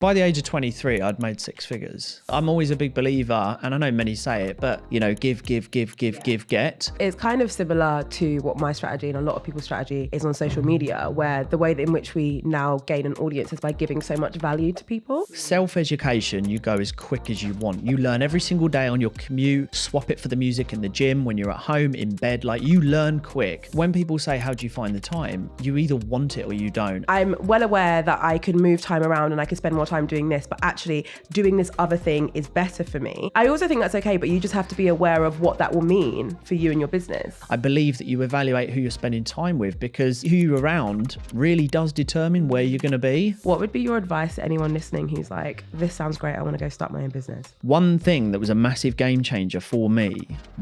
By the age of 23, I'd made 6 figures. I'm always a big believer, and I know many say it, but give, get. It's kind of similar to what my strategy and a lot of people's strategy is on social media, where the way in which we now gain an audience is by giving so much value to people. Self-education, you go as quick as you want. You learn every single day on your commute, swap it for the music in the gym, when you're at home, in bed, like you learn quick. When people say, how do you find the time? You either want it or you don't. I'm well aware that I can move time around and I can spend more time doing this, but actually doing this other thing is better for me. I also think that's okay, but you just have to be aware of what that will mean for you and your business. I believe that you evaluate who you're spending time with, because who you're around really does determine where you're going to be. What would be your advice to anyone listening who's like, this sounds great, I want to go start my own business? One thing that was a massive game changer for me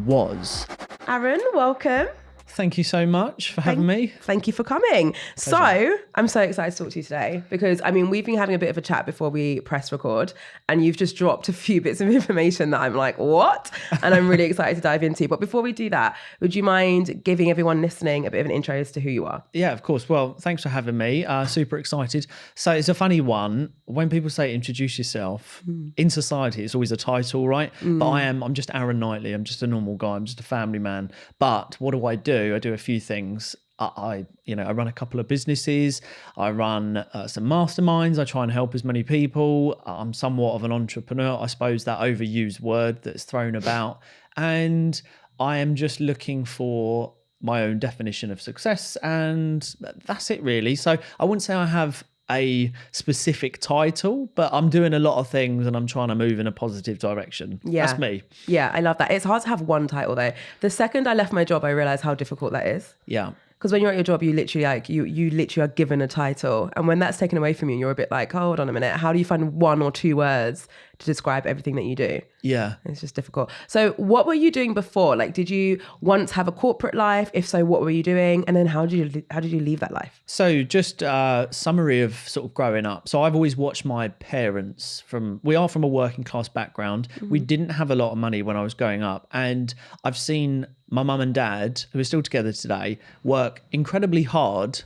was... Aaron, welcome. Thank you so much for having me. Thank you for coming. Pleasure. So I'm so excited to talk to you today because, I mean, we've been having a bit of a chat before we press record and you've just dropped a few bits of information that I'm like, what? And I'm really excited to dive into. But before we do that, would you mind giving everyone listening a bit of an intro as to who you are? Yeah, of course. Well, thanks for having me. Super excited. So it's a funny one. When people say introduce yourself, in society, it's always a title, right? But I'm just Aaron Knightley. I'm just a normal guy. I'm just a family man. But what do? I do a few things. I run a couple of businesses. I run some masterminds. I try and help as many people. I'm somewhat of an entrepreneur, I suppose, that overused word that's thrown about. And I am just looking for my own definition of success. And that's it really. So I wouldn't say I have a specific title, but I'm doing a lot of things and I'm trying to move in a positive direction. Yeah. That's me. Yeah, I love that. It's hard to have one title though. The second I left my job, I realized how difficult that is. Yeah. Because when you're at your job, you literally you literally are given a title. And when that's taken away from you, you're a bit like, oh, hold on a minute. How do you find 1 or 2 words to describe everything that you do? Yeah. It's just difficult. So what were you doing before? Like, did you once have a corporate life? If so, what were you doing? And then how did you leave that life? So just a summary of sort of growing up. So I've always watched my parents we are from a working class background. We didn't have a lot of money when I was growing up. And I've seen my mum and dad, who are still together today, work incredibly hard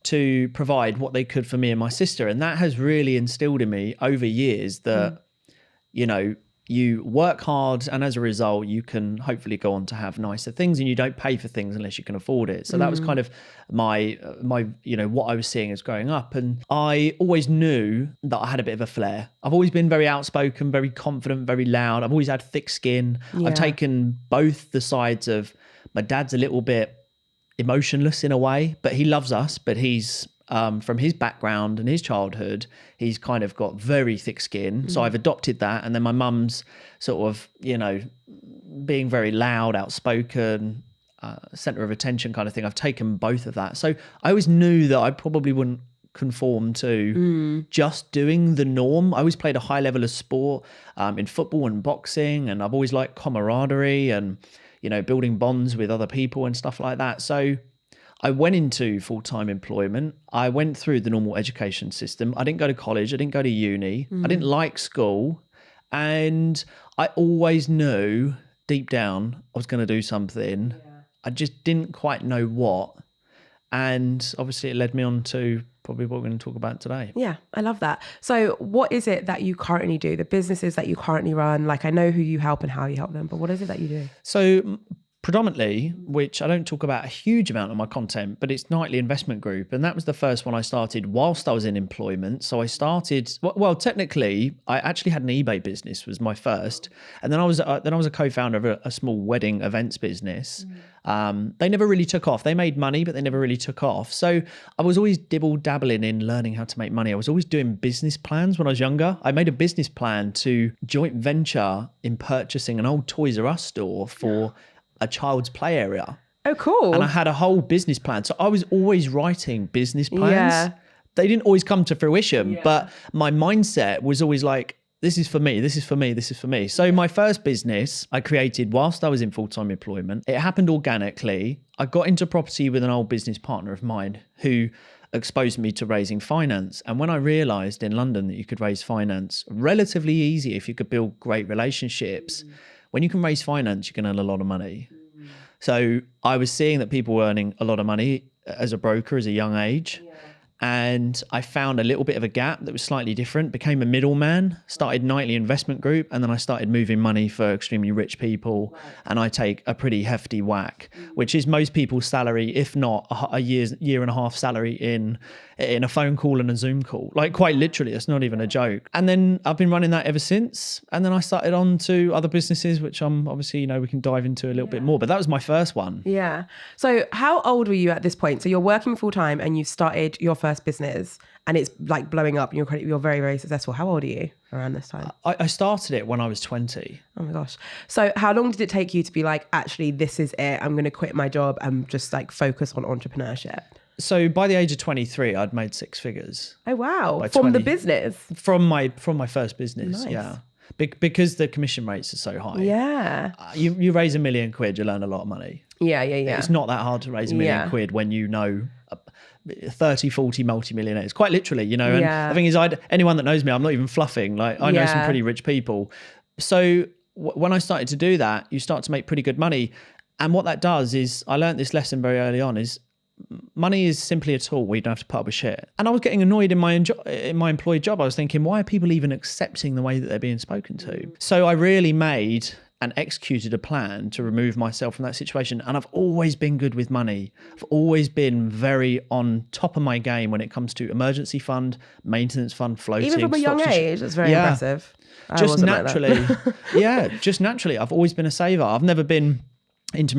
to provide what they could for me and my sister. And that has really instilled in me over years that, you work hard and as a result, you can hopefully go on to have nicer things and you don't pay for things unless you can afford it. So that was kind of my what I was seeing as growing up. And I always knew that I had a bit of a flair. I've always been very outspoken, very confident, very loud. I've always had thick skin. Yeah. I've taken both the sides of my dad's a little bit emotionless in a way, but he loves us, but he's from his background and his childhood, he's kind of got very thick skin. So I've adopted that. And then my mum's sort of, being very loud, outspoken, center of attention kind of thing. I've taken both of that. So I always knew that I probably wouldn't conform to just doing the norm. I always played a high level of sport in football and boxing. And I've always liked camaraderie and, building bonds with other people and stuff like that. So I went into full-time employment. I went through the normal education system. I didn't go to college. I didn't go to uni. I didn't like school. And I always knew deep down I was going to do something. Yeah. I just didn't quite know what. And obviously it led me on to probably what we're going to talk about today. Yeah, I love that. So what is it that you currently do? The businesses that you currently run? Like, I know who you help and how you help them, but what is it that you do? So predominantly, which I don't talk about a huge amount of my content, but it's Knightley Investment Group. And that was the first one I started whilst I was in employment. So I started, well, technically, I actually had an eBay business was my first. And then I was a co-founder of a small wedding events business. They never really took off. They made money, but they never really took off. So I was always dabbling in learning how to make money. I was always doing business plans when I was younger. I made a business plan to joint venture in purchasing an old Toys R Us store for a child's play area. Oh, cool. And I had a whole business plan. So I was always writing business plans. Yeah. They didn't always come to fruition, but my mindset was always like, this is for me, this is for me, this is for me. So my first business I created whilst I was in full-time employment. It happened organically. I got into property with an old business partner of mine who exposed me to raising finance. And when I realized in London that you could raise finance relatively easy if you could build great relationships, when you can raise finance, you can earn a lot of money. So I was seeing that people were earning a lot of money as a broker as a young age. and I found a little bit of a gap that was slightly different, became a middleman, started Nightly Investment Group, and then I started moving money for extremely rich people. Right. And I take a pretty hefty whack, which is most people's salary, if not a year and a half salary in a phone call and a Zoom call. Like quite literally, it's not even a joke. And then I've been running that ever since. And then I started on to other businesses, which I'm obviously, we can dive into a little bit more, but that was my first one. Yeah. So how old were you at this point? So you're working full time and you started your first business and it's like blowing up and you're very, very successful. How old are you around this time? I started it when I was 20. Oh my gosh. So how long did it take you to be like, actually, this is it. I'm going to quit my job and just like focus on entrepreneurship? So by the age of 23, I'd made 6 figures. Oh, wow. From the business? From my first business, nice. Yeah. Because the commission rates are so high. Yeah. You raise £1 million, you earn a lot of money. Yeah. It's not that hard to raise £1 million when you know 30, 40 multi-millionaires, quite literally, And the thing is, anyone that knows me, I'm not even fluffing. Like I know some pretty rich people. So when I started to do that, you start to make pretty good money. And what that does is, I learned this lesson very early on, is money is simply a tool where you don't have to put up with shit. And I was getting annoyed in my employed job. I was thinking, why are people even accepting the way that they're being spoken to? So I really made and executed a plan to remove myself from that situation. And I've always been good with money. I've always been very on top of my game when it comes to emergency fund, maintenance fund, floating. Even from a young age, it's very impressive. Just naturally. Just naturally. I've always been a saver. I've never been into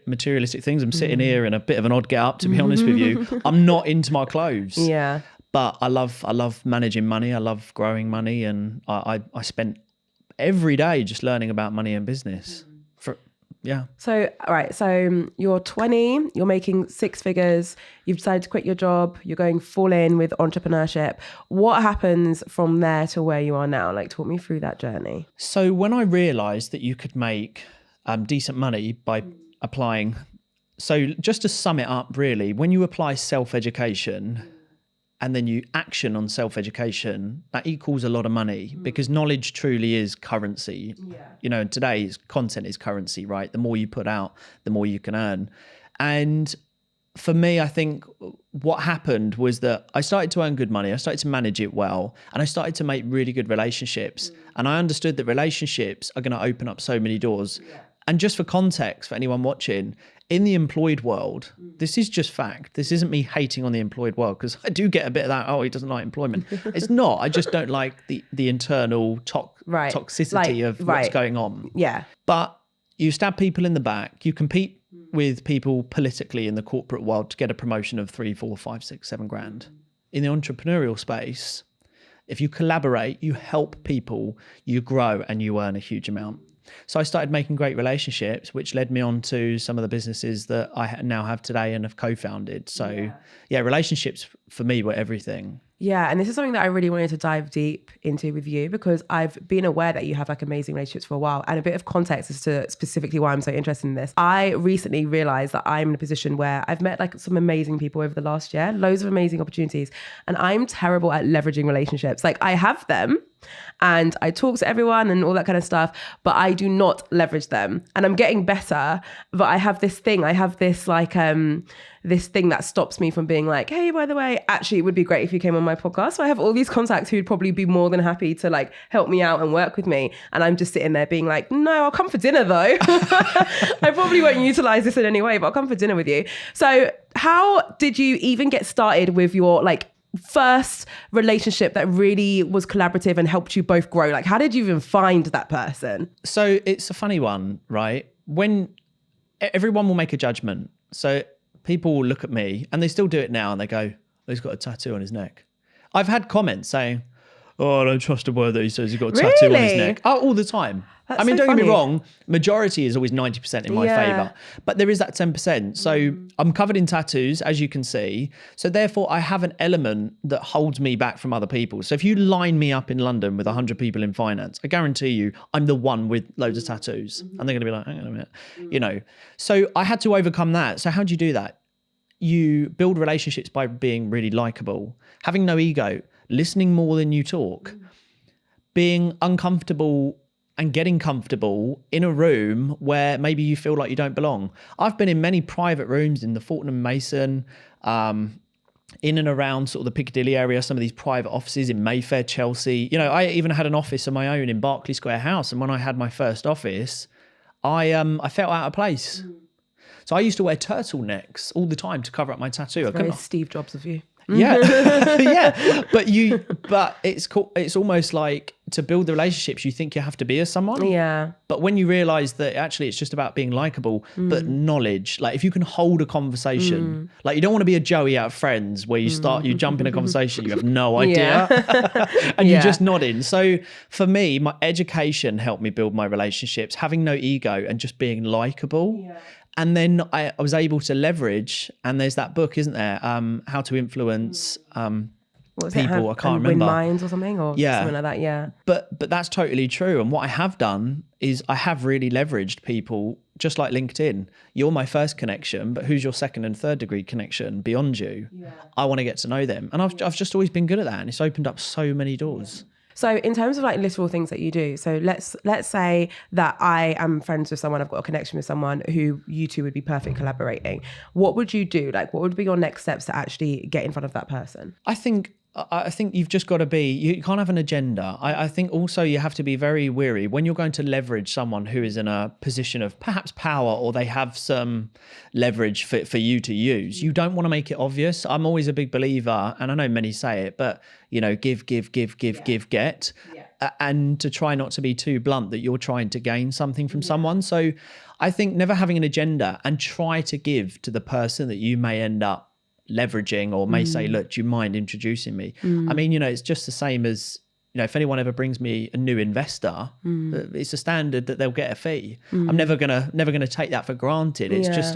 materialistic things. I'm sitting here in a bit of an odd get up, to be honest with you. I'm not into my clothes. Yeah. But I love managing money. I love growing money. And I spent every day just learning about money and business. So, all right. So you're 20, you're making 6 figures. You've decided to quit your job. You're going full in with entrepreneurship. What happens from there to where you are now? Like, talk me through that journey. So when I realized that you could make decent money by applying. So just to sum it up, really, when you apply self-education and then you action on self-education, that equals a lot of money because knowledge truly is currency. Yeah. Today's content is currency, right? The more you put out, the more you can earn. And for me, I think what happened was that I started to earn good money. I started to manage it well. And I started to make really good relationships. And I understood that relationships are going to open up so many doors. Yeah. And just for context, for anyone watching, in the employed world, this is just fact. This isn't me hating on the employed world, because I do get a bit of that, he doesn't like employment. It's not. I just don't like the internal toxicity of what's going on. Yeah. But you stab people in the back. You compete with people politically in the corporate world to get a promotion of 3, 4, 5, 6, 7 grand. In the entrepreneurial space, if you collaborate, you help people, you grow and you earn a huge amount. So I started making great relationships, which led me on to some of the businesses that I now have today and have co-founded. So relationships for me were everything. Yeah. And this is something that I really wanted to dive deep into with you, because I've been aware that you have like amazing relationships for a while, and a bit of context as to specifically why I'm so interested in this. I recently realized that I'm in a position where I've met like some amazing people over the last year, loads of amazing opportunities, and I'm terrible at leveraging relationships. Like I have them and I talk to everyone and all that kind of stuff, but I do not leverage them. And I'm getting better, but I have this thing that stops me from being like, hey, by the way, actually it would be great if you came on my podcast. So I have all these contacts who'd probably be more than happy to like help me out and work with me. And I'm just sitting there being like, no, I'll come for dinner though. I probably won't utilize this in any way, but I'll come for dinner with you. So how did you even get started with your like first relationship that really was collaborative and helped you both grow? Like, how did you even find that person? So it's a funny one, right? When everyone will make a judgment. So people will look at me, and they still do it now, and they go, he's got a tattoo on his neck. I've had comments saying, I don't trust a word that he says he's got a tattoo on his neck. Oh, all the time. That's don't get me wrong, majority is always 90% in my favour, but there is that 10%. So I'm covered in tattoos, as you can see. So therefore I have an element that holds me back from other people. So if you line me up in London with 100 people in finance, I guarantee you I'm the one with loads of tattoos. And they're going to be like, hang on a minute, So I had to overcome that. So how do you do that? You build relationships by being really likable, having no ego, listening more than you talk, being uncomfortable and getting comfortable in a room where maybe you feel like you don't belong. I've been in many private rooms in the Fortnum Mason, in and around sort of the Piccadilly area, some of these private offices in Mayfair, Chelsea. You know, I even had an office of my own in Berkeley Square House. And when I had my first office, I felt out of place. So I used to wear turtlenecks all the time to cover up my tattoo. It's very Steve Jobs of you. Yeah. Yeah. But it's cool. It's almost like to build the relationships, you think you have to be as someone. Yeah. But when you realize that actually it's just about being likable, but knowledge, like if you can hold a conversation, like you don't want to be a Joey out of Friends where you jump in a conversation, you have no idea and you're just nodding. So for me, my education helped me build my relationships, having no ego and just being likable. Yeah. And then I was able to leverage, and there's that book, isn't there? How to Influence people. I can't remember. Win minds or something, or something like that. Yeah. But that's totally true. And what I have done is I have really leveraged people, just like LinkedIn. You're my first connection, but who's your second and third degree connection beyond you? Yeah. I want to get to know them, and I've just always been good at that, and it's opened up so many doors. Yeah. So in terms of like literal things that you do, so let's say that I am friends with someone, I've got a connection with someone who you two would be perfect collaborating. What would you do? Like, what would be your next steps to actually get in front of that person? I think you've just got to be, you can't have an agenda. I think also you have to be very wary when you're going to leverage someone who is in a position of perhaps power, or they have some leverage for you to use. You don't want to make it obvious. I'm always a big believer, and I know many say it, but you know, give, get. Yeah. And to try not to be too blunt that you're trying to gain something from someone. So I think never having an agenda, and try to give to the person that you may end up leveraging, or may say, look, do you mind introducing me? I mean, you know, it's just the same as, you know, if anyone ever brings me a new investor, it's a standard that they'll get a fee. I'm never gonna take that for granted. It's just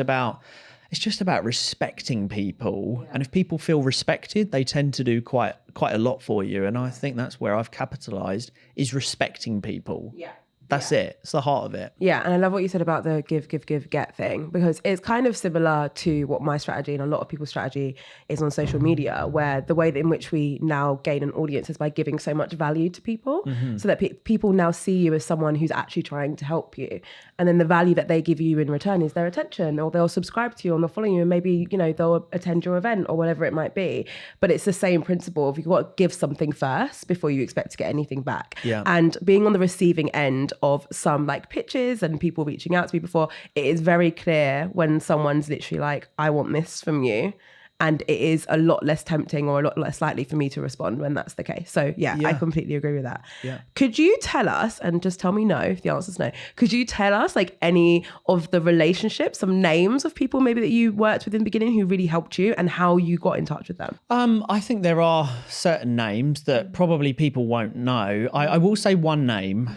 about respecting people. Yeah. And if people feel respected, they tend to do quite a lot for you. And I think that's where I've capitalized, is respecting people. Yeah. That's it. It's the heart of it. Yeah. And I love what you said about the give, get thing, because it's kind of similar to what my strategy and a lot of people's strategy is on social media, where the way in which we now gain an audience is by giving so much value to people, so that people now see you as someone who's actually trying to help you. And then the value that they give you in return is their attention, or they'll subscribe to you and they'll follow you, and maybe, you know, they'll attend your event or whatever it might be. But it's the same principle of, you've got to give something first before you expect to get anything back. Yeah. And being on the receiving end of some like pitches and people reaching out to me before, it is very clear when someone's literally like, I want this from you. And it is a lot less tempting, or a lot less likely for me to respond when that's the case. So yeah, I completely agree with that. Yeah. Could you tell us, and just tell me no if the answer's no, could you tell us like any of the relationships, some names of people maybe that you worked with in the beginning who really helped you, and how you got in touch with them? I think there are certain names that probably people won't know. I will say one name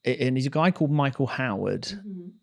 and he's a guy called Michael Howard,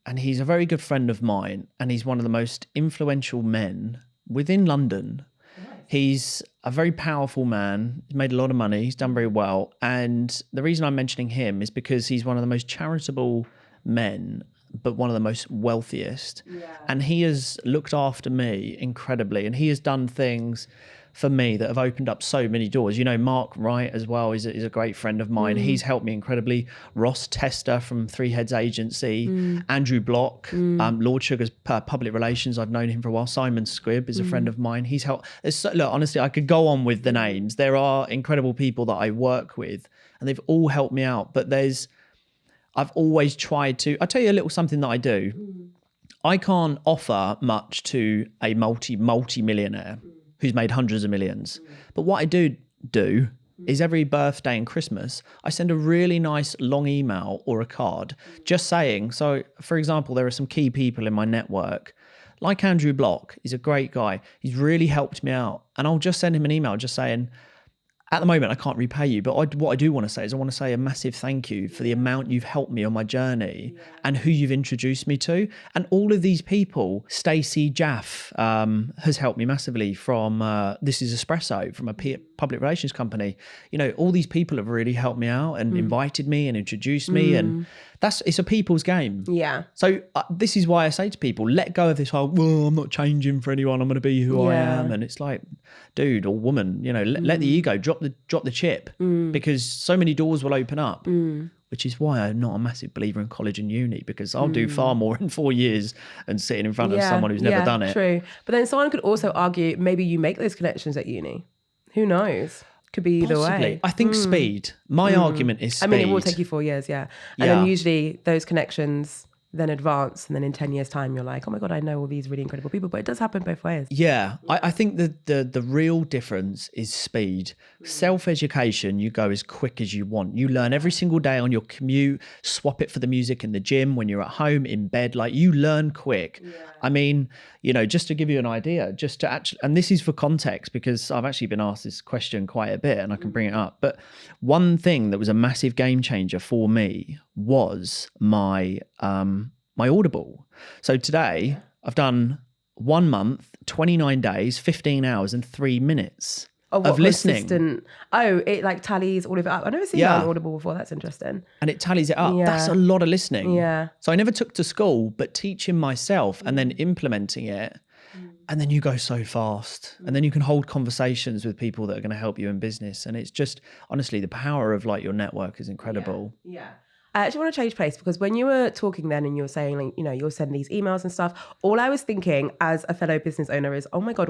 and he's a very good friend of mine, and he's one of the most influential men within London. Nice. He's a very powerful man. He's made a lot of money. He's done very well. And the reason I'm mentioning him is because he's one of the most charitable men, but one of the most wealthiest. Yeah. And he has looked after me incredibly. And he has done things for me that have opened up so many doors. You know, Mark Wright as well is a great friend of mine. He's helped me incredibly. Ross Tester from Three Heads Agency, Andrew Block, Lord Sugar's public relations. I've known him for a while. Simon Squibb is a friend of mine. He's helped. Look, honestly, I could go on with the names. There are incredible people that I work with, and they've all helped me out. But I've always tried to, I'll tell you a little something that I do. I can't offer much to a multi-millionaire who's made hundreds of millions. But what I do is every birthday and Christmas, I send a really nice long email or a card just saying, so for example, there are some key people in my network, like Andrew Block. He's a great guy. He's really helped me out. And I'll just send him an email just saying, at the moment, I can't repay you, but what I do want to say is I want to say a massive thank you for the amount you've helped me on my journey and who you've introduced me to. And all of these people, Stacey Jaff has helped me massively from This Is Espresso, from a public relations company. You know, all these people have really helped me out and invited me and introduced me, and it's a people's game. Yeah. So this is why I say to people, let go of this whole, well, I'm not changing for anyone, I'm going to be who I am. And it's like, dude or woman, you know, let the ego drop the chip, because so many doors will open up which is why I'm not a massive believer in college and uni, because I'll do far more in 4 years than sitting in front of someone who's never done it. True. But then someone could also argue maybe you make those connections at uni. Who knows? Could be either way. I think speed. My argument is speed. I mean, it will take you 4 years, And then usually those connections then advance, and then in 10 years' time, you're like, oh my God, I know all these really incredible people. But it does happen both ways. Yeah, I think the real difference is speed. Self-education, you go as quick as you want. You learn every single day on your commute, swap it for the music in the gym, when you're at home, in bed, like you learn quick. Yeah. I mean, you know, just to give you an idea, just to actually, and this is for context, because I've actually been asked this question quite a bit and I can bring it up. But one thing that was a massive game changer for me was my Audible. So today I've done 1 month, 29 days, 15 hours and 3 minutes of listening. It like tallies all of it up. I've never seen that on Audible before. That's interesting. And it tallies it up. Yeah. That's a lot of listening. Yeah. So I never took to school, but teaching myself and then implementing it. And then you go so fast, and then you can hold conversations with people that are going to help you in business. And it's just, honestly, the power of like your network is incredible. Yeah. I actually want to change place, because when you were talking then and you were saying, like, you know, you'll send these emails and stuff, all I was thinking as a fellow business owner is, oh my God,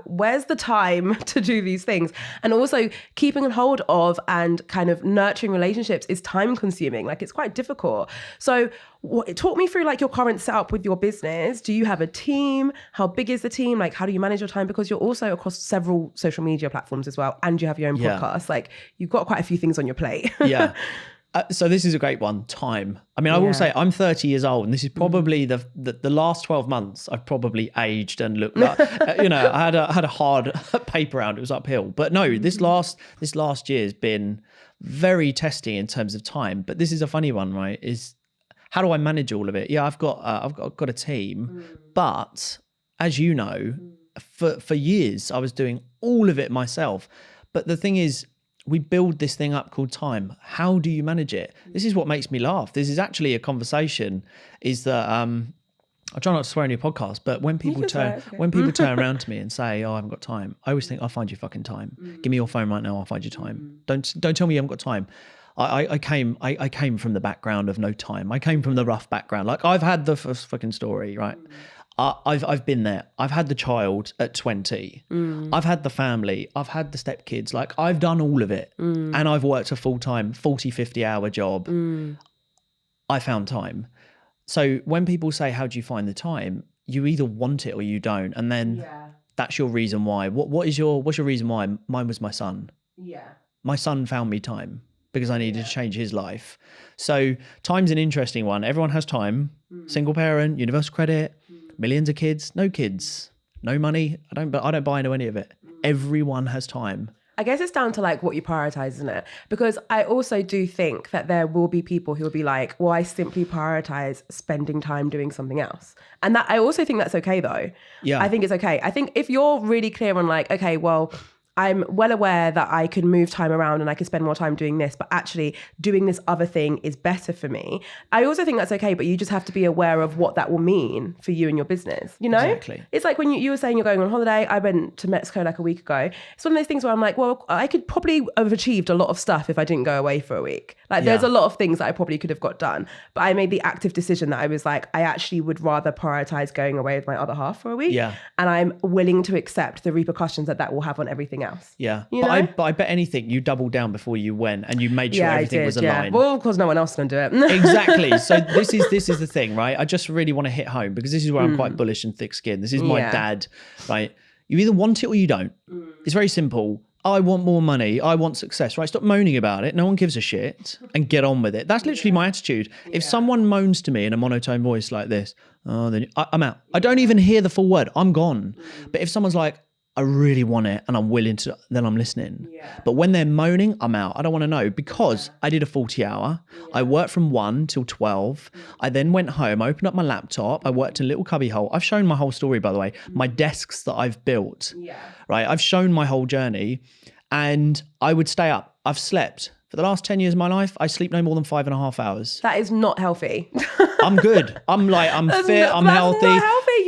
where's the time to do these things? And also keeping a hold of and kind of nurturing relationships is time consuming. Like, it's quite difficult. So talk me through like your current setup with your business. Do you have a team? How big is the team? Like, how do you manage your time? Because you're also across several social media platforms as well, and you have your own podcast. Like, you've got quite a few things on your plate. Yeah. So this is a great one, time. I mean, I will say I'm 30 years old, and this is probably the last 12 months I've probably aged and looked like, you know, I had a hard paper round. It was uphill. But no, this last year has been very testing in terms of time. But this is a funny one, right? Is how do I manage all of it? Yeah, I've got a team, but as you know, for years I was doing all of it myself. But the thing is, we build this thing up called time. How do you manage it? This is what makes me laugh. This is actually a conversation, is that I try not to swear in your podcast, but when people turn around to me and say, oh, I haven't got time, I always think, I'll find you fucking time. Give me your phone right now, I'll find you time. Don't tell me you haven't got time. I came from the background of no time. I came from the rough background. Like, I've had the first fucking story, right? I've been there. I've had the child at 20. I've had the family. I've had the stepkids. Like, I've done all of it. And I've worked a full-time 40, 50-hour job. I found time. So when people say, how do you find the time? You either want it or you don't. And then that's your reason why. What's your reason why? Mine was my son. Yeah. My son found me time because I needed to change his life. So time's an interesting one. Everyone has time. Single parent, universal credit, millions of kids, no money. I don't buy into any of it. Everyone has time. I guess it's down to like what you prioritize, isn't it? Because I also do think that there will be people who will be like, well, I simply prioritize spending time doing something else. And that I also think that's okay though. Yeah. I think it's okay. I think if you're really clear on like, okay, well, I'm well aware that I can move time around and I can spend more time doing this, but actually doing this other thing is better for me. I also think that's okay, but you just have to be aware of what that will mean for you and your business, you know? Exactly. It's like when you were saying you're going on holiday. I went to Mexico like a week ago. It's one of those things where I'm like, well, I could probably have achieved a lot of stuff if I didn't go away for a week. Like there's a lot of things that I probably could have got done, but I made the active decision that I was like, I actually would rather prioritize going away with my other half for a week. Yeah. And I'm willing to accept the repercussions that will have on everything else. Yeah. But I bet anything you doubled down before you went and you made sure everything was aligned. Well, of course no one else can do it. Exactly. So this is the thing, right? I just really want to hit home because this is where I'm quite bullish and thick-skinned. This is my dad, right? You either want it or you don't. It's very simple. I want more money. I want success, right? Stop moaning about it. No one gives a shit and get on with it. That's literally my attitude. If someone moans to me in a monotone voice like this, then I'm out. I don't even hear the full word. I'm gone. But if someone's like, I really want it and I'm willing to, then I'm listening. Yeah. But when they're moaning, I'm out. I don't want to know because I did a 40-hour. Yeah. I worked from 1 till 12. I then went home, I opened up my laptop. I worked in a little cubby hole. I've shown my whole story, by the way, my desks that I've built, right? I've shown my whole journey and I would stay up. I've slept. For the last 10 years of my life, I sleep no more than 5.5 hours. That is not healthy. I'm good. I'm fit. I'm healthy. That's not healthy.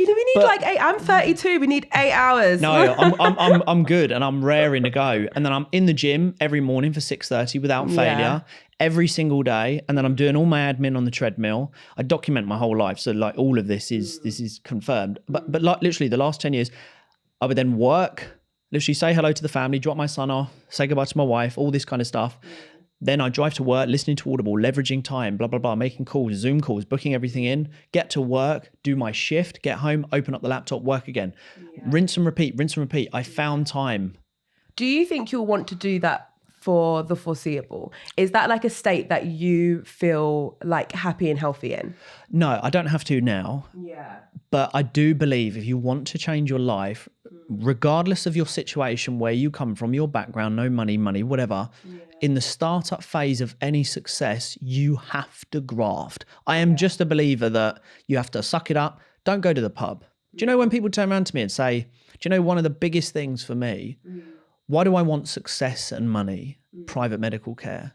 We need like 8. I'm 32. We need 8 hours. No, I'm good and I'm raring to go. And then I'm in the gym every morning for 6:30 without failure. every single day, and then I'm doing all my admin on the treadmill. I document my whole life, so like all of this is confirmed. But like literally the last 10 years, I would then work, literally say hello to the family, drop my son off, say goodbye to my wife, all this kind of stuff. Then I drive to work, listening to Audible, leveraging time, blah, blah, blah, making calls, Zoom calls, booking everything in, get to work, do my shift, get home, open up the laptop, work again. Rinse and repeat, rinse and repeat. I found time. Do you think you'll want to do that for the foreseeable? Is that like a state that you feel like happy and healthy in? No, I don't have to now. Yeah. But I do believe if you want to change your life, regardless of your situation, where you come from, your background, no money, whatever, in the startup phase of any success, you have to graft. I am just a believer that you have to suck it up. Don't go to the pub. Do you know when people turn around to me and say, do you know one of the biggest things for me? Why do I want success and money? Private medical care.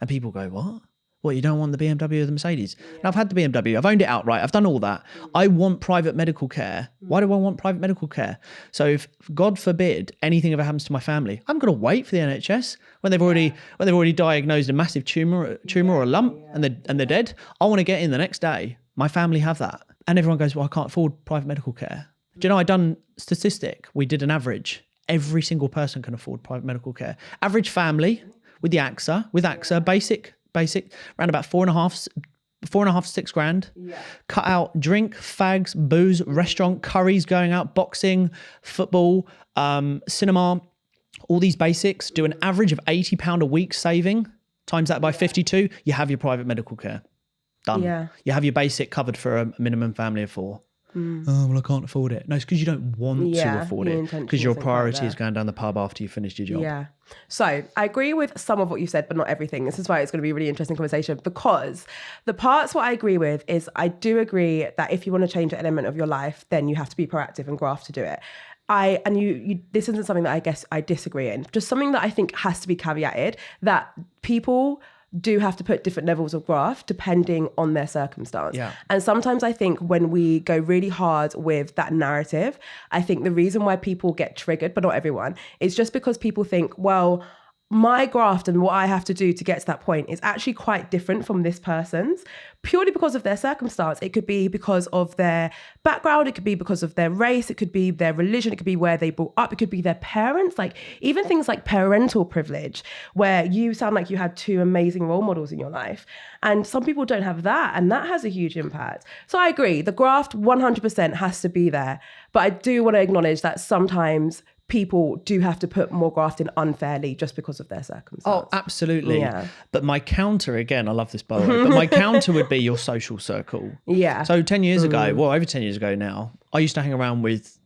And people go, what? What, you don't want the BMW or the Mercedes? Now, I've had the BMW. I've owned it outright. I've done all that. I want private medical care. Why do I want private medical care? So if, God forbid, anything ever happens to my family, I'm going to wait for the NHS when they've already diagnosed a massive tumor or a lump and they're dead. I want to get in the next day. My family have that. And everyone goes, well, I can't afford private medical care. Do you know, I done statistic. We did an average. Every single person can afford private medical care. Average family with AXA, basic, around about 4.5 to 6 grand. Cut out drink, fags, booze, restaurant, curries, going out, boxing, football, cinema, all these basics. Do an average of £80 a week saving, times that by 52, you have your private medical care. Done. Yeah. You have your basic covered for a minimum family of 4. Oh, well, I can't afford it. No, it's because you don't want to afford it, because your priority is going down the pub after you've finished your job. Yeah. So I agree with some of what you said, but not everything. This is why it's going to be a really interesting conversation, because the parts what I agree with is I do agree that if you want to change an element of your life, then you have to be proactive and graft to do it. This isn't something that I guess I disagree in. Just something that I think has to be caveated, that people do have to put different levels of graft depending on their circumstance. Yeah. And sometimes I think when we go really hard with that narrative, I think the reason why people get triggered, but not everyone, is just because people think, well, my graft and what I have to do to get to that point is actually quite different from this person's, purely because of their circumstance. It could be because of their background, it could be because of their race, it could be their religion, it could be where they brought up, it could be their parents, like even things like parental privilege, where you sound like you had 2 amazing role models in your life. And some people don't have that, and that has a huge impact. So I agree, the graft 100% has to be there. But I do want to acknowledge that sometimes people do have to put more graft in unfairly just because of their circumstance. Oh, absolutely. Yeah. But my counter, again, I love this by the way, but my counter would be your social circle. Yeah. So 10 years ago, well, over 10 years ago now, I used to hang around with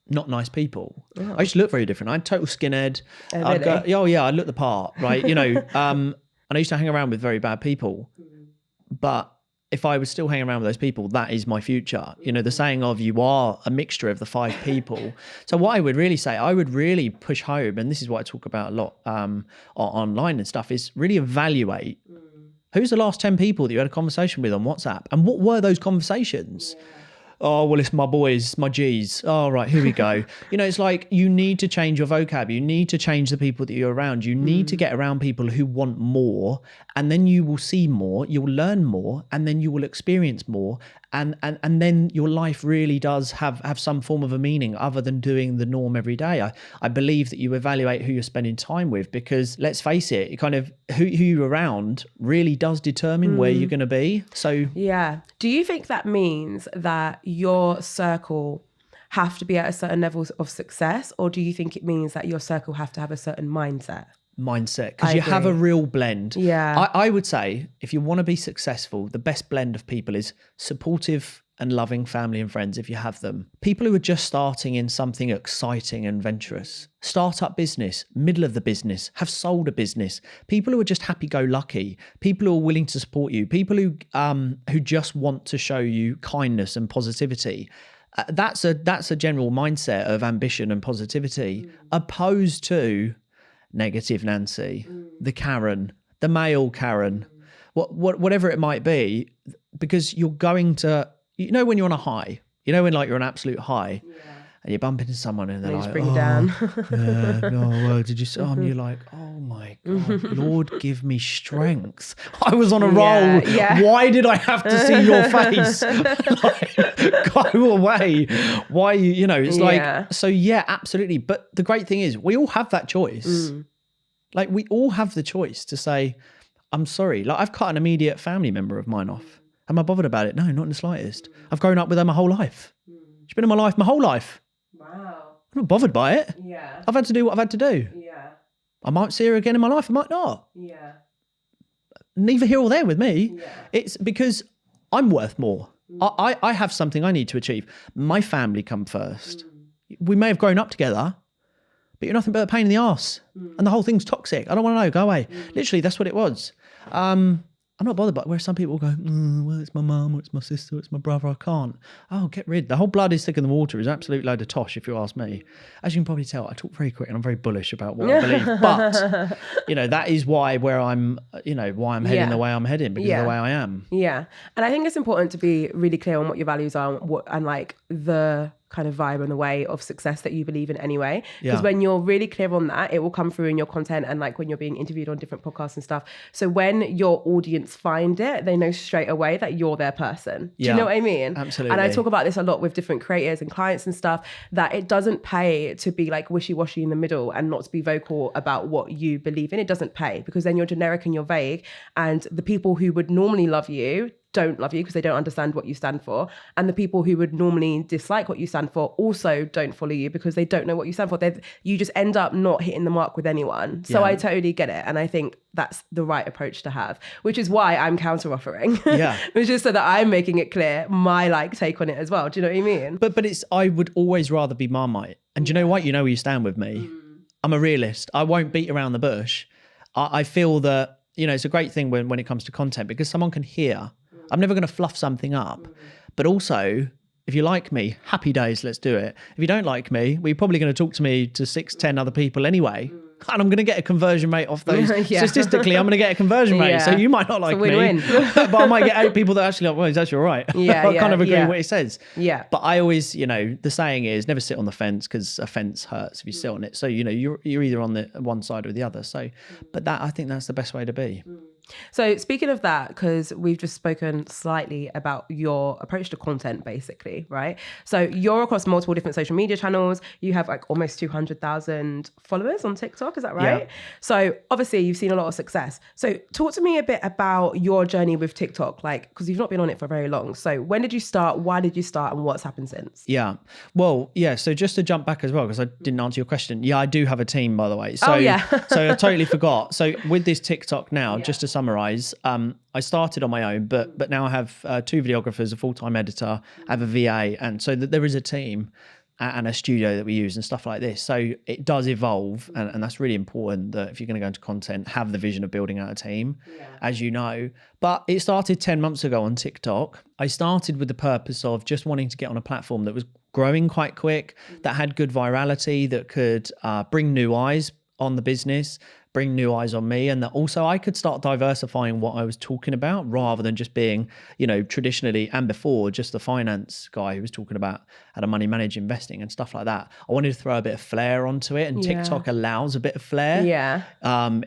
not nice people. Oh. I used to look very different. I had total skinhead. Oh, really? I'd look the part, right? You know, and I used to hang around with very bad people. But if I was still hanging around with those people, that is my future. You know, the saying of you are a mixture of the 5 people. So what I would really say, I would really push home, and this is what I talk about a lot online and stuff, is really evaluate who's the last 10 people that you had a conversation with on WhatsApp, and what were those conversations? Yeah. Oh, well, it's my boys, my G's. Oh, right, here we go. You know, it's like you need to change your vocab. You need to change the people that you're around. You need to get around people who want more, and then you will see more, you'll learn more, and then you will experience more. And then your life really does have some form of a meaning other than doing the norm every day. I believe that you evaluate who you're spending time with, because let's face it, kind of who you're around really does determine where you're going to be. So yeah. Do you think that means that your circle have to be at a certain level of success, or do you think it means that your circle have to have a certain mindset, because you have a real blend? Yeah. I would say if you want to be successful, the best blend of people is supportive and loving family and friends, if you have them. People who are just starting in something exciting and venturous. Start-up business, middle of the business, have sold a business. People who are just happy-go-lucky. People who are willing to support you. People who just want to show you kindness and positivity. That's a general mindset of ambition and positivity, opposed to negative Nancy, the Karen, the male Karen, whatever it might be, because you're going to, you know, when you're on a high, you know, when like you're on an absolute high, and you bump into someone and they're They like, just bring you down. yeah, no, well, did you see? And you're like, oh my God, Lord, give me strength. I was on a roll. Yeah. Why did I have to see your face? Like, go away. Why, it's like, so yeah, absolutely. But the great thing is we all have that choice. Like we all have the choice to say, I'm sorry. Like I've cut an immediate family member of mine off. Am I bothered about it? No, not in the slightest. I've grown up with her my whole life. She's been in my life my whole life. Wow. I'm not bothered by it. Yeah. I've had to do what I've had to do. Yeah. I might see her again in my life. I might not. Yeah. Neither here or there with me. Yeah. It's because I'm worth more. I have something I need to achieve. My family come first. We may have grown up together, but you're nothing but a pain in the arse. And the whole thing's toxic. I don't want to know. Go away. Literally, that's what it was. I'm not bothered by where some people go, well, it's my mum, or it's my sister, or it's my brother, I can't. Oh, get rid. The whole blood is thicker than water is an absolute load of tosh, if you ask me. As you can probably tell, I talk very quick and I'm very bullish about what I believe. But, that is why I'm heading the way I'm heading, because of the way I am. Yeah. And I think it's important to be really clear on what your values are and like the kind of vibe and the way of success that you believe in anyway. Because when you're really clear on that, it will come through in your content and like when you're being interviewed on different podcasts and stuff. So when your audience find it, they know straight away that you're their person. Do you know what I mean? Absolutely. And I talk about this a lot with different creators and clients and stuff, that it doesn't pay to be like wishy-washy in the middle and not to be vocal about what you believe in. It doesn't pay, because then you're generic and you're vague, and the people who would normally love you don't love you because they don't understand what you stand for, and the people who would normally dislike what you stand for also don't follow you because they don't know what you stand for. You just end up not hitting the mark with anyone. So I totally get it, and I think that's the right approach to have, which is why I'm counter offering. Which is so that I'm making it clear my like take on it as well. Do you know what I mean? But I would always rather be Marmite. And do you know what? You know where you stand with me. I'm a realist. I won't beat around the bush. I feel that, it's a great thing when it comes to content, because someone can hear. I'm never going to fluff something up. But also, if you like me, happy days, let's do it. If you don't like me, we're probably going to talk to me to 6-10 other people anyway. And I'm going to get a conversion rate off those. Statistically, I'm going to get a conversion rate. So you might not like me, but I might get 8 people that actually like, well, he's actually all right. I kind of agree with what he says. But I always, the saying is never sit on the fence, because a fence hurts if you sit on it. So, you're either on the one side or the other. So, but I think that's the best way to be. So speaking of that, because we've just spoken slightly about your approach to content, basically, right? So you're across multiple different social media channels. You have like almost 200,000 followers on TikTok. Is that right? Yeah. So obviously you've seen a lot of success. So talk to me a bit about your journey with TikTok, like, because you've not been on it for very long. So when did you start? Why did you start? And what's happened since? Yeah. Well, yeah. So just to jump back as well, because I didn't answer your question. Yeah, I do have a team, by the way. So, so I totally forgot. So with this TikTok now, just to summarize, I started on my own, but now I have 2 videographers, a full-time editor, I have a VA, and so there is a team and a studio that we use and stuff like this. So it does evolve, and that's really important, that if you're going to go into content, have the vision of building out a team, as you know. But it started 10 months ago on TikTok. I started with the purpose of just wanting to get on a platform that was growing quite quick, that had good virality, that could bring new eyes on the business, bring new eyes on me, and that also I could start diversifying what I was talking about, rather than just being, traditionally and before just the finance guy who was talking about how to money manage investing and stuff like that. I wanted to throw a bit of flair onto it, and TikTok allows a bit of flair.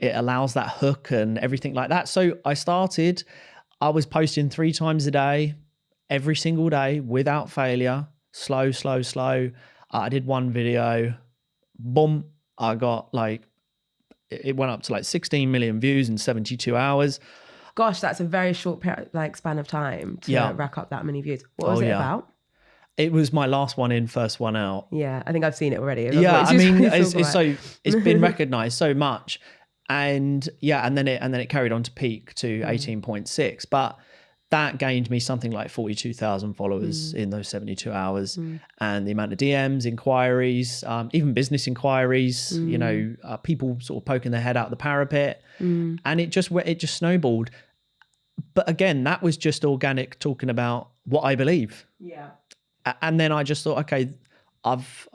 It allows that hook and everything like that. So I was posting 3 times a day, every single day without failure, slow. I did one video, boom, I got it went up to 16 million views in 72 hours. Gosh, that's a very short span of time to rack up that many views. What was it about? It was my last one in, first one out. Yeah, I think I've seen it already. It's been recognized so much. And then it carried on to peak to 18.6. But that gained me something like 42,000 followers in those 72 hours. And the amount of DMs, inquiries, even business inquiries, people sort of poking their head out the parapet. And it just snowballed. But again, that was just organic, talking about what I believe. Yeah. And then I just thought, okay, I've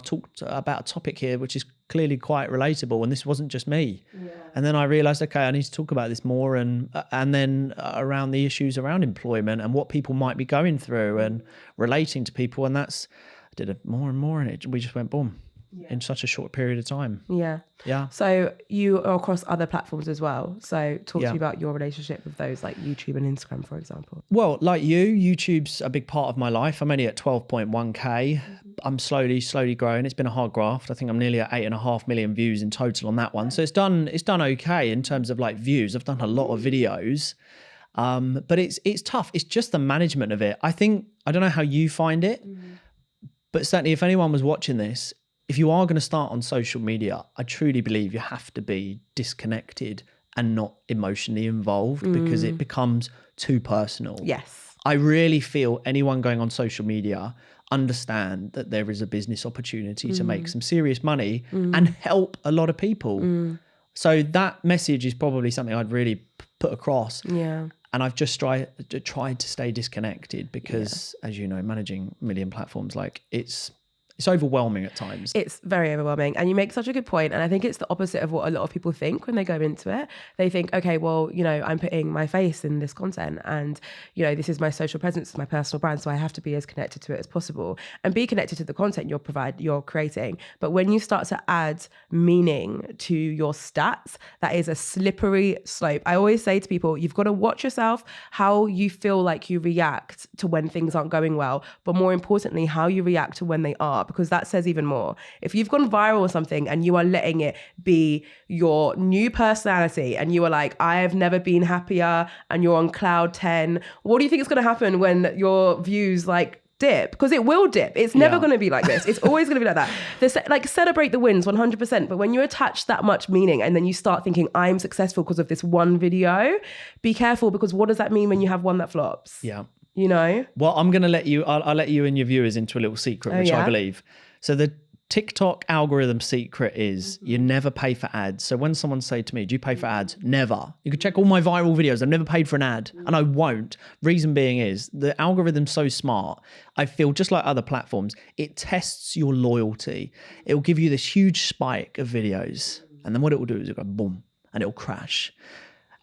talked about a topic here which is clearly quite relatable, and this wasn't just me. And then I realized, okay, I need to talk about this more, and then around the issues around employment and what people might be going through and relating to people. And that's did it more and more, and we just went boom in such a short period of time. Yeah. Yeah. So you are across other platforms as well. So talk to Yeah. me about your relationship with those like YouTube and Instagram, for example. Well, like you, YouTube's a big part of my life. I'm only at 12.1K. I'm slowly growing. It's been a hard graft. I think I'm nearly at 8.5 million views in total on that one. So it's done okay in terms of like views. I've done a lot of videos. But it's tough. It's just the management of it. I don't know how you find it, but certainly if anyone was watching this, if you are going to start on social media, I truly believe you have to be disconnected and not emotionally involved because it becomes too personal. Yes. I really feel anyone going on social media understand that there is a business opportunity to make some serious money and help a lot of people. So that message is probably something I'd really put across. Yeah. And I've just tried to stay disconnected because, as you know, managing a million platforms, like it's overwhelming at times. It's very overwhelming. And you make such a good point. And I think it's the opposite of what a lot of people think when they go into it. They think, okay, well, you know, I'm putting my face in this content and, you know, this is my social presence, my personal brand. So I have to be as connected to it as possible and be connected to the content you're creating. But when you start to add meaning to your stats, that is a slippery slope. I always say to people, you've got to watch yourself, how you feel like you react to when things aren't going well, but more importantly, how you react to when they are, because that says even more. If you've gone viral or something and you are letting it be your new personality and you are like, I have never been happier, and you're on cloud 10, what do you think is going to happen when your views like dip? Because it will dip. It's never going to be like this. It's always going to be like that. Like celebrate the wins 100%. But when you attach that much meaning and then you start thinking I'm successful because of this one video, be careful, because what does that mean when you have one that flops? Yeah. You know? Well, I'm going to let you, I'll let you and your viewers into a little secret, which I believe. So the TikTok algorithm secret is you never pay for ads. So when someone say to me, do you pay for ads? Never. You can check all my viral videos. I've never paid for an ad and I won't. Reason being is the algorithm's so smart. I feel just like other platforms, it tests your loyalty. It will give you this huge spike of videos. And then what it will do is it'll go boom and it'll crash.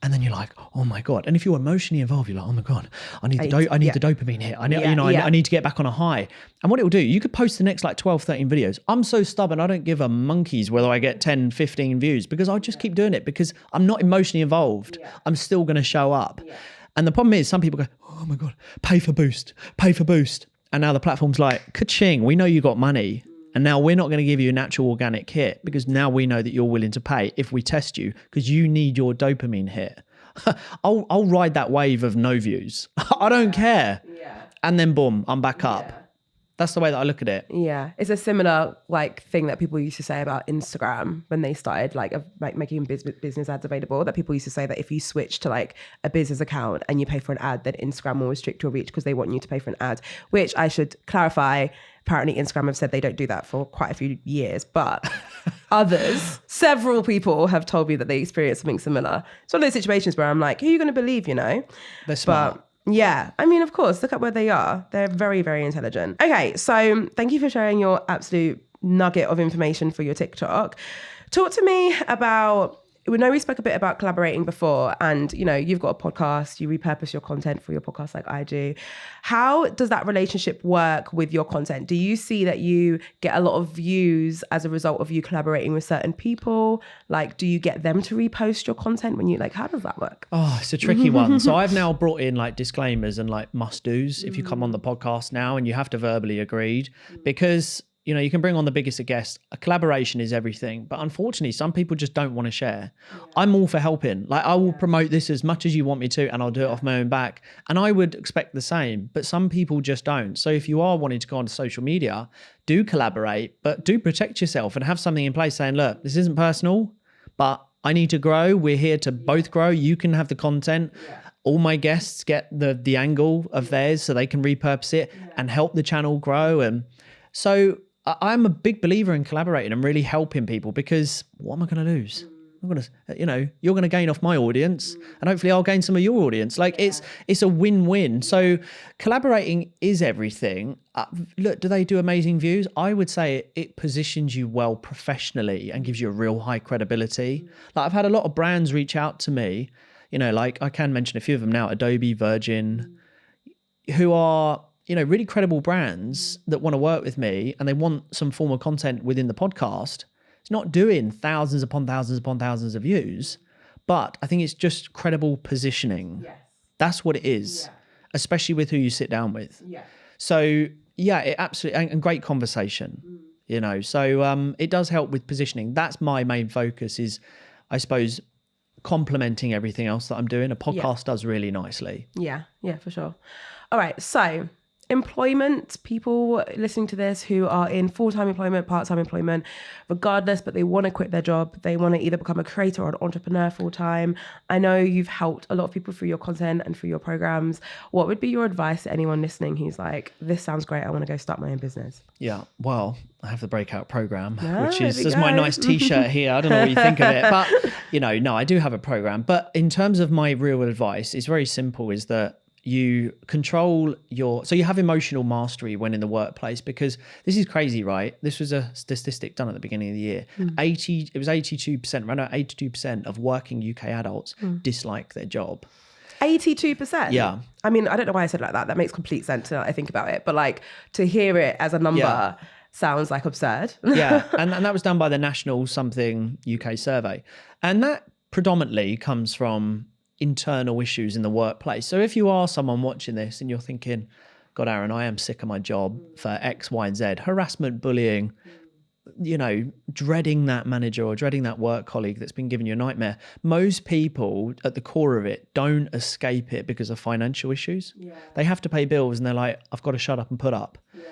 And then you're like, oh my God. And if you're emotionally involved, you're like, oh my God, I need the dopamine hit. I need to get back on a high. And what it will do, you could post the next like 12, 13 videos. I'm so stubborn, I don't give a monkey's whether I get 10, 15 views because I just keep doing it because I'm not emotionally involved. Yeah. I'm still going to show up. Yeah. And the problem is some people go, oh my God, pay for boost. And now the platform's like, ka-ching, we know you got money. And now we're not going to give you a natural organic hit because now we know that you're willing to pay if we test you because you need your dopamine hit. I'll ride that wave of no views. I don't care. Yeah. And then boom, I'm back up. That's the way that I look at it. Yeah. It's a similar like thing that people used to say about Instagram when they started like making business ads available, that people used to say that if you switch to like a business account and you pay for an ad, then Instagram will restrict your reach because they want you to pay for an ad, which I should clarify. Apparently Instagram have said they don't do that for quite a few years, but several people have told me that they experienced something similar. It's one of those situations where I'm like, who are you going to believe, you know? They're smart. But yeah, I mean, of course, look at where they are. They're very, very intelligent. Okay, so thank you for sharing your absolute nugget of information for your TikTok. Talk to me about, we know we spoke a bit about collaborating before, and you know, you've got a podcast, you repurpose your content for your podcast like I do. How does that relationship work with your content? Do you see that you get a lot of views as a result of you collaborating with certain people? Like, do you get them to repost your content when you like, how does that work? Oh, it's a tricky one. So I've now brought in like disclaimers and like must-dos if you come on the podcast now, and you have to verbally agreed because you know, you can bring on the biggest of guests. A collaboration is everything. But unfortunately, some people just don't want to share. Yeah. I'm all for helping. Like, I will promote this as much as you want me to, and I'll do it off my own back. And I would expect the same. But some people just don't. So if you are wanting to go on social media, do collaborate, but do protect yourself and have something in place saying, look, this isn't personal, but I need to grow. We're here to both grow. You can have the content. Yeah. All my guests get the angle of theirs so they can repurpose it and help the channel grow. And so I'm a big believer in collaborating and really helping people, because what am I going to lose? I'm going to, you know, you're going to gain off my audience and hopefully I'll gain some of your audience. Like it's a win-win. So collaborating is everything. Look, do they do amazing views? I would say it positions you well professionally and gives you a real high credibility. Like I've had a lot of brands reach out to me, you know, like I can mention a few of them now, Adobe, Virgin, who are, really credible brands that want to work with me and they want some form of content within the podcast. It's not doing thousands upon thousands upon thousands of views, but I think it's just credible positioning. Yes. That's what it is, especially with who you sit down with. Yeah. So yeah, it absolutely, and great conversation, so it does help with positioning. That's my main focus is, I suppose, complementing everything else that I'm doing. A podcast does really nicely. Yeah, for sure. All right, so employment, people listening to this who are in full-time employment, part-time employment, regardless, but they want to quit their job. They want to either become a creator or an entrepreneur full-time. I know you've helped a lot of people through your content and through your programs. What would be your advice to anyone listening who's like, this sounds great, I want to go start my own business? Yeah, well, I have the breakout program, which is there's my nice t-shirt here. I don't know what you think of it, but no, I do have a program. But in terms of my real advice, it's very simple, is that you control so you have emotional mastery when in the workplace, because this is crazy, right? This was a statistic done at the beginning of the year. 82%, around 82% of working UK adults dislike their job. 82%? Yeah. I mean, I don't know why I said it like that. That makes complete sense now I think about it. But like, to hear it as a number sounds like absurd. Yeah. And that was done by the National Something UK survey. And that predominantly comes from internal issues in the workplace. So if you are someone watching this and you're thinking, God, Aaron, I am sick of my job for X, Y, and Z, harassment, bullying, dreading that manager or dreading that work colleague that's been giving you a nightmare. Most people at the core of it don't escape it because of financial issues. Yeah. They have to pay bills and they're like, I've got to shut up and put up. Yeah.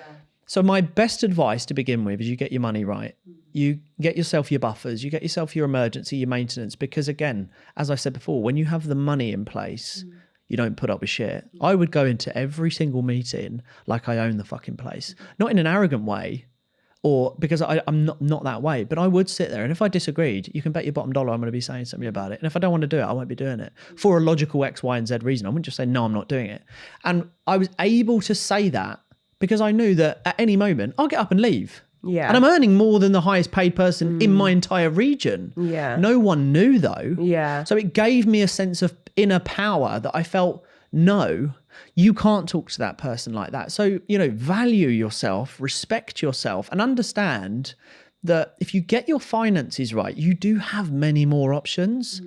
So my best advice to begin with is you get your money right. You get yourself your buffers, you get yourself your emergency, your maintenance, because again, as I said before, when you have the money in place, you don't put up with shit. I would go into every single meeting like I own the fucking place. Not in an arrogant way, or because I'm not that way, but I would sit there, and if I disagreed, you can bet your bottom dollar I'm going to be saying something about it. And if I don't want to do it, I won't be doing it for a logical X, Y, and Z reason. I wouldn't just say, no, I'm not doing it. And I was able to say that because I knew that at any moment I'll get up and leave. Yeah. And I'm earning more than the highest paid person in my entire region. Yeah. No one knew though. Yeah. So it gave me a sense of inner power that I felt, no, you can't talk to that person like that. So, value yourself, respect yourself, and understand that if you get your finances right, you do have many more options.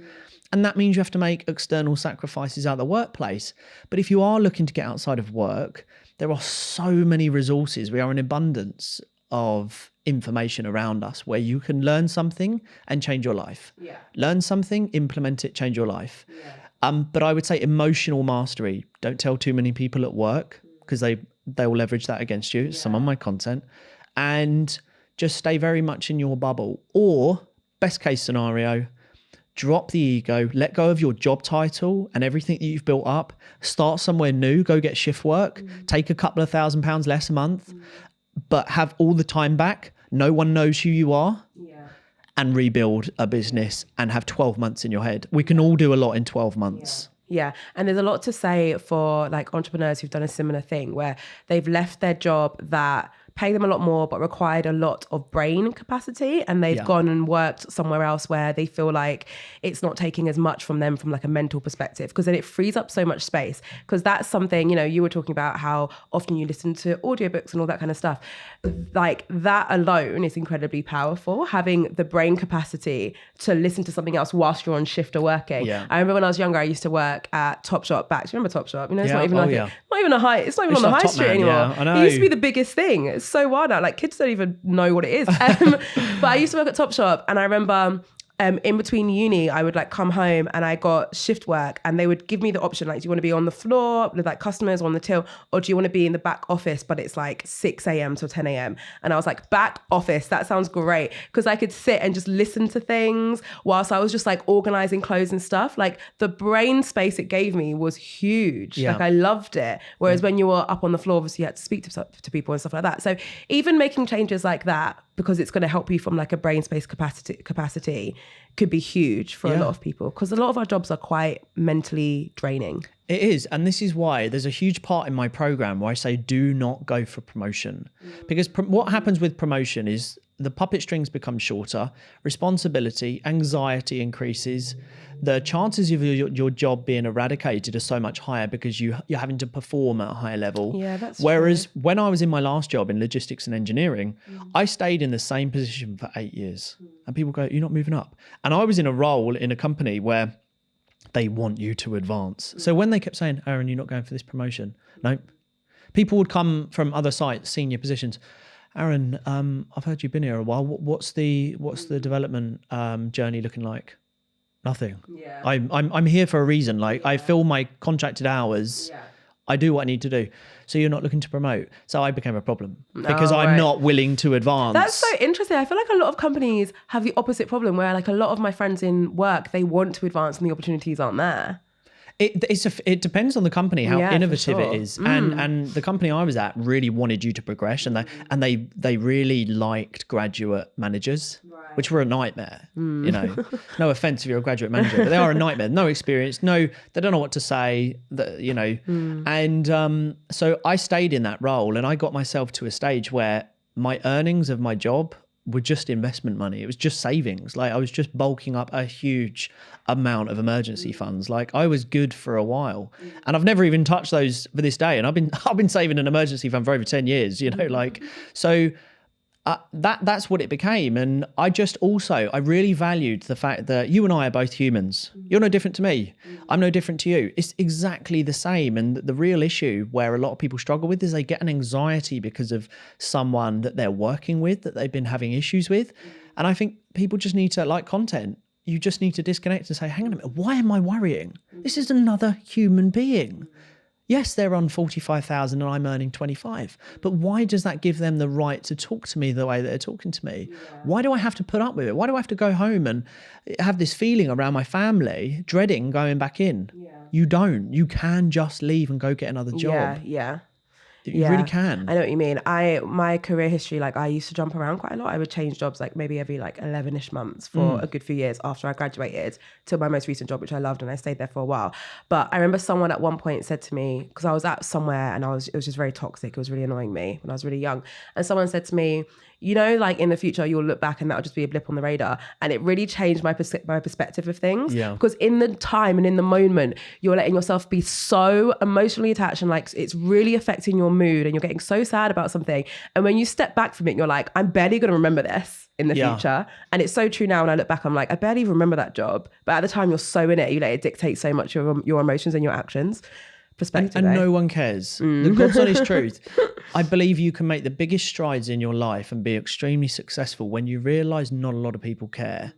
And that means you have to make external sacrifices out of the workplace. But if you are looking to get outside of work, there are so many resources. We are in abundance of information around us where you can learn something and change your life. Yeah. Learn something, implement it, change your life. Yeah. But I would say emotional mastery. Don't tell too many people at work because they will leverage that against you. Yeah. Some of my content. And just stay very much in your bubble. Or best case scenario, drop the ego, let go of your job title and everything that you've built up. Start somewhere new, go get shift work, take a couple of £1,000 less a month, but have all the time back. No one knows who you are. Yeah. And rebuild a business and have 12 months in your head. We can all do a lot in 12 months. Yeah. And there's a lot to say for like entrepreneurs who've done a similar thing where they've left their job that pay them a lot more but required a lot of brain capacity, and they've gone and worked somewhere else where they feel like it's not taking as much from them from like a mental perspective, because then it frees up so much space. Because that's something, you were talking about how often you listen to audiobooks and all that kind of stuff. Like that alone is incredibly powerful, having the brain capacity to listen to something else whilst you're on shift or working. Yeah. I remember when I was younger, I used to work at Topshop back. Do you remember Topshop? It's not even it's not even on the high street anymore. Yeah, I know. It used to be the biggest thing. It's so wild now. Like kids don't even know what it is. But I used to work at Topshop, and I remember in between uni, I would like come home and I got shift work, and they would give me the option, like, do you want to be on the floor with like customers on the till, or do you want to be in the back office, but it's like 6 a.m. till 10 a.m. And I was like, back office, that sounds great, because I could sit and just listen to things whilst I was just like organizing clothes and stuff. Like the brain space it gave me was huge. Like I loved it. Whereas when you were up on the floor, obviously you had to speak to people and stuff like that. So even making changes like that, because it's going to help you from like a brain space capacity could be huge for a lot of people, because a lot of our jobs are quite mentally draining. It is. And this is why there's a huge part in my program where I say do not go for promotion. Because what happens with promotion is the puppet strings become shorter, responsibility, anxiety increases. The chances of your job being eradicated are so much higher because you're having to perform at a higher level. Yeah, that's Whereas true. when I was in my last job in logistics and engineering, I stayed in the same position for 8 years. And people go, you're not moving up. And I was in a role in a company where they want you to advance. So when they kept saying, Aaron, you're not going for this promotion. No. People would come from other sites, senior positions. Aaron, I've heard you've been here a while. What's the development journey looking like? Nothing. Yeah. I'm here for a reason. Like I fill my contracted hours. Yeah. I do what I need to do. So you're not looking to promote. So I became a problem because I'm right. not willing to advance. That's so interesting. I feel like a lot of companies have the opposite problem where like a lot of my friends in work, they want to advance and the opportunities aren't there. It depends on the company how innovative sure. it is, and the company I was at really wanted you to progress, and they really liked graduate managers, which were a nightmare. You know, no offense if you're a graduate manager, but they are a nightmare. No experience, they don't know what to say. And so I stayed in that role, and I got myself to a stage where my earnings of my job were just investment money. It was just savings. Like I was just bulking up a huge amount of emergency funds. Like I was good for a while, and I've never even touched those for this day. And I've been saving an emergency fund for over 10 years, so that's what it became. And I really valued the fact that you and I are both humans. You're no different to me. I'm no different to you. It's exactly the same. And the real issue where a lot of people struggle with is they get an anxiety because of someone that they're working with, that they've been having issues with. And I think people just need to, like content, you just need to disconnect and say, hang on a minute, why am I worrying? This is another human being. Yes, they're on 45,000 and I'm earning 25. But why does that give them the right to talk to me the way that they're talking to me? Yeah. Why do I have to put up with it? Why do I have to go home and have this feeling around my family, dreading going back in? Yeah. You don't. You can just leave and go get another job. Yeah. You really can. I know what you mean. My career history, like I used to jump around quite a lot. I would change jobs like maybe every like 11-ish months for a good few years after I graduated till my most recent job, which I loved, and I stayed there for a while. But I remember someone at one point said to me, because I was at somewhere and it was just very toxic. It was really annoying me when I was really young. And someone said to me, like in the future, you'll look back and that'll just be a blip on the radar. And it really changed my perspective of things. Yeah. Because in the time and in the moment, you're letting yourself be so emotionally attached and like it's really affecting your mood and you're getting so sad about something. And when you step back from it, you're like, I'm barely going to remember this in the future. And it's so true now when I look back, I'm like, I barely remember that job. But at the time, you're so in it, you let it dictate so much of your emotions and your actions. And no one cares. The God's honest truth. I believe you can make the biggest strides in your life and be extremely successful when you realize not a lot of people care.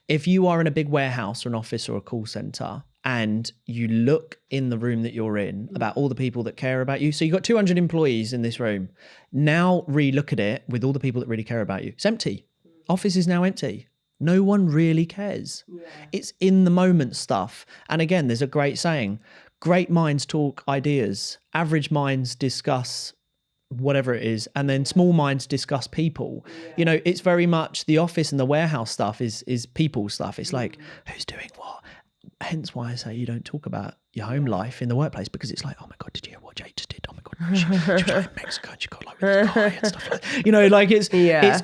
If you are in a big warehouse or an office or a call center and you look in the room that you're in about all the people that care about you. So you've got 200 employees in this room. Now re-look at it with all the people that really care about you. It's empty. Office is now empty. No one really cares. Yeah. It's in the moment stuff. And again, there's a great saying, great minds talk ideas, average minds discuss whatever it is, and then small minds discuss people. Yeah. It's very much the office and the warehouse stuff is people stuff. It's like, who's doing what? Hence why I say you don't talk about your home life in the workplace, because it's like, oh my God, did you hear what Jade just did? Oh my God, she was in Mexico and she got like with this guy and stuff like that. Like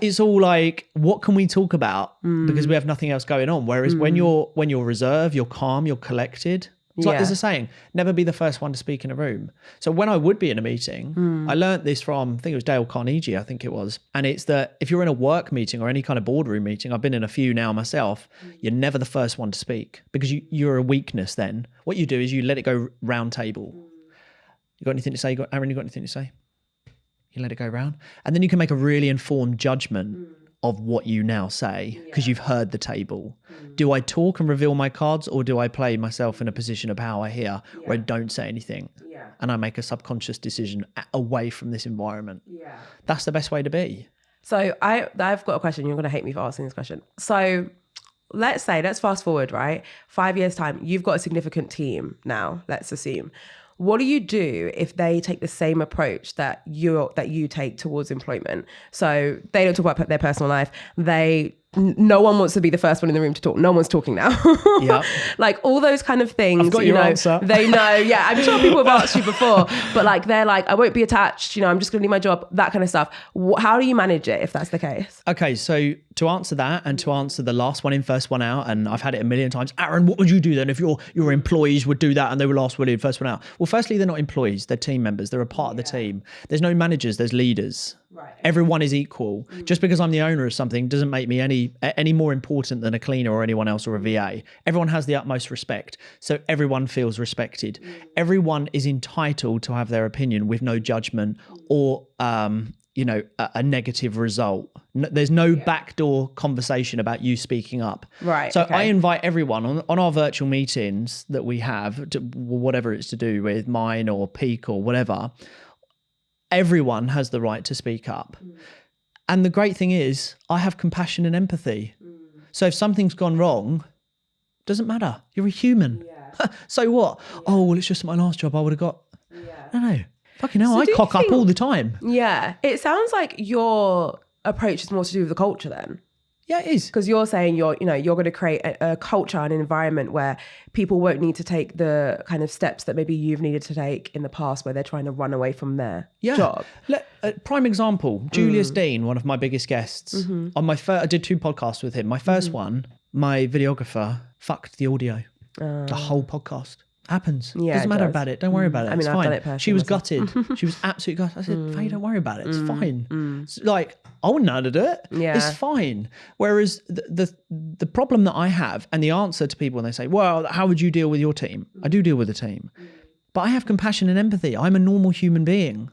it's all like, what can we talk about? Because we have nothing else going on. Whereas when you're reserved, you're calm, you're collected. It's like there's a saying, never be the first one to speak in a room. So when I would be in a meeting, I learned this from, I think it was Dale Carnegie, I think it was. And it's that if you're in a work meeting or any kind of boardroom meeting, I've been in a few now myself, you're never the first one to speak because you're a weakness then. What you do is you let it go round table. You got anything to say? Aaron, you got anything to say? You let it go round. And then you can make a really informed judgment of what you now say because you've heard the table. Do I talk and reveal my cards, or do I play myself in a position of how I hear where I don't say anything and I make a subconscious decision away from this environment? That's the best way to be. So I've got a question. You're going to hate me for asking this question. So let's fast forward, right? 5 years time, you've got a significant team now, let's assume. What do you do if they take the same approach that you take towards employment? So they don't talk about their personal life. They no one wants to be the first one in the room to talk. No one's talking now. Yep. Like all those kind of things, I've got your answer. They know. Yeah, I'm sure people have asked you before, but like they're like, I won't be attached. I'm just going to leave my job. That kind of stuff. How do you manage it if that's the case? Okay, so to answer that and to answer the last one in, first one out, and I've had it a million times. Aaron, what would you do then if your employees would do that and they were last one in, first one out? Well, firstly, they're not employees. They're team members. They're a part of the team. There's no managers. There's leaders. Right. Everyone is equal. Just because I'm the owner of something doesn't make me any more important than a cleaner or anyone else or a VA. Everyone has the utmost respect. So everyone feels respected. Everyone is entitled to have their opinion with no judgment or, a negative result. There's no backdoor conversation about you speaking up. Right. So I invite everyone on our virtual meetings that we have, whatever it's to do with, mine or Peak or whatever. Everyone has the right to speak up. And the great thing is I have compassion and empathy. So if something's gone wrong, doesn't matter. You're a human. Yeah. So what? Yeah. Oh, well, it's just my last job I would have got. Yeah. No. Fucking hell, I cock up all the time. Yeah. It sounds like your approach is more to do with the culture then. Yeah, it is. Because you're saying you're going to create a culture and an environment where people won't need to take the kind of steps that maybe you've needed to take in the past where they're trying to run away from their job. Prime example, Julius Dean, one of my biggest guests. On my I did 2 podcasts with him. My first one, my videographer fucked the audio. The whole podcast. Happens. Yeah, doesn't matter about it. Don't worry about it. It's fine. I've done it personally. She was gutted. She was absolutely gutted. I said, Faye, don't worry about it. It's fine. It's like, I wouldn't know how to do it. Yeah. It's fine. Whereas the problem that I have and the answer to people when they say, well, how would you deal with your team? I do deal with a team. But I have compassion and empathy. I'm a normal human being.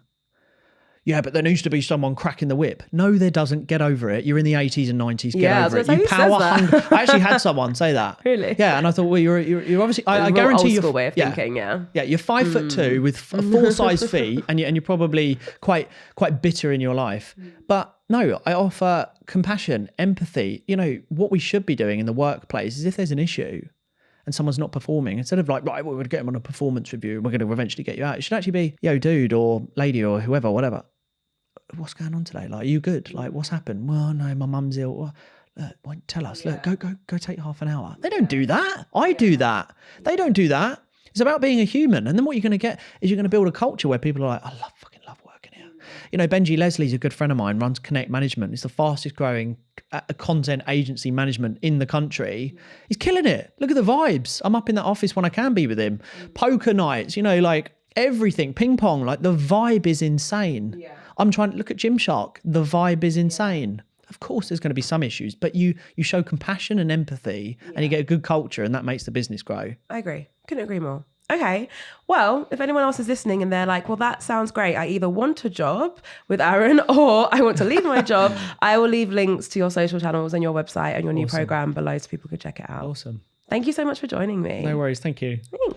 Yeah, but there needs to be someone cracking the whip. No, there doesn't. Get over it. You're in the 80s and 90s. Get over it. You power hungry. I actually had someone say that. Really? Yeah, and I thought, well, you're obviously. I guarantee you're old school way of thinking. Yeah. Yeah, you're 5'2" with 4 size feet, and you're probably quite bitter in your life. But no, I offer compassion, empathy. What we should be doing in the workplace is if there's an issue and someone's not performing, instead of like, right, we're going to get them on a performance review and we're going to eventually get you out, it should actually be, yo, dude or lady or whoever, whatever. What's going on today? Like, are you good? Like, what's happened? Well, no, my mum's ill. Well, look, why tell us? Look, go take half an hour. They don't do that. I do that. They don't do that. It's about being a human. And then what you're going to get is you're going to build a culture where people are like, I fucking love working here. Benji Leslie's a good friend of mine, runs Connect Management. It's the fastest growing content agency management in the country. He's killing it. Look at the vibes. I'm up in that office when I can be with him. Poker nights, like everything, ping pong, like the vibe is insane. Yeah. I'm trying to look at Gymshark. The vibe is insane. Of course, there's going to be some issues, but you show compassion and empathy and you get a good culture and that makes the business grow. I agree. Couldn't agree more. Okay. Well, if anyone else is listening and they're like, well, that sounds great. I either want a job with Aaron or I want to leave my job. I will leave links to your social channels and your website and your new program below so people could check it out. Awesome. Thank you so much for joining me. No worries. Thank you. Thanks.